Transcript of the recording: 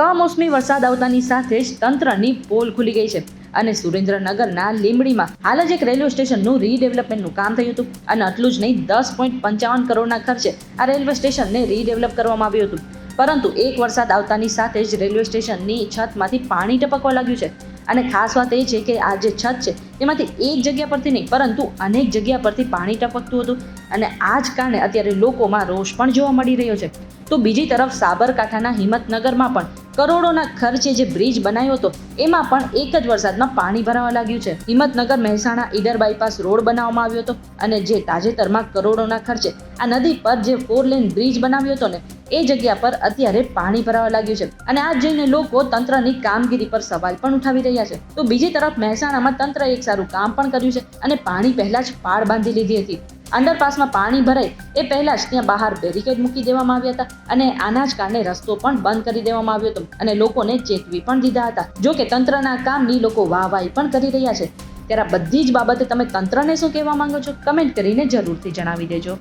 કમોસમી વરસાદ આવતાની સાથે જ તંત્રની પોલ ખુલી ગઈ છે અને સુરેન્દ્રનગરના લીંબડીમાં હાલ જ એક રેલવે સ્ટેશનનું રીડેવલપમેન્ટનું કામ થયું હતું અને આટલું જ નહીં 10.55 કરોડના ખર્ચે આ રેલવે સ્ટેશનને રીડેવલપ કરવામાં આવ્યું હતું. પરંતુ એક વરસાદ આવતાની સાથે જ રેલવે સ્ટેશનની છતમાંથી પાણી ટપકવા લાગ્યું છે અને ખાસ વાત એ છે કે આ જે છત છે તેમાંથી એક જગ્યા પરથી નહીં પરંતુ અનેક જગ્યા પરથી પાણી ટપકતું હતું અને આ જ કારણે અત્યારે લોકોમાં રોષ પણ જોવા મળી રહ્યો છે. તો બીજી તરફ સાબરકાંઠાના હિંમતનગરમાં પણ કરોડોના ખર્ચે જે બ્રિજ બનાવ્યો હતો એમાં પણ એક જ વરસાદમાં પાણી ભરાવા લાગ્યું છે. હિંમતનગર મહેસાણા ઈડર બાયપાસ રોડ બનાવવામાં આવ્યો હતો અને જે તાજેતરમાં કરોડોના ખર્ચે આ નદી પર જે 4 લેન બ્રિજ બનાવ્યો હતો ને એ જગ્યા પર અત્યારે પાણી ભરાવા લાગ્યું છે અને આ જઈને લોકો તંત્રની કામગીરી પર સવાલ પણ ઉઠાવી રહ્યા છે. તો બીજી તરફ મહેસાણામાં તંત્રએ એક સારું કામ પણ કર્યું છે અને પાણી પહેલા જ પાળ બાંધી લીધી હતી. અંડરપાસમાં પાણી ભરાય એ પહેલા જ ત્યાં બહાર બેરિકેડ મૂકી દેવામાં આવ્યા હતા અને આના જ કારણે રસ્તો પણ બંધ કરી દેવામાં આવ્યો હતો અને લોકોને ચેતવી પણ દીધા હતા. જો કે તંત્રના કામની લોકો વાહવાહી પણ કરી રહ્યા છે. ત્યારે બધી જ બાબતે તમે તંત્રને શું કહેવા માંગો છો કમેન્ટ કરીને જરૂરથી જણાવી દેજો.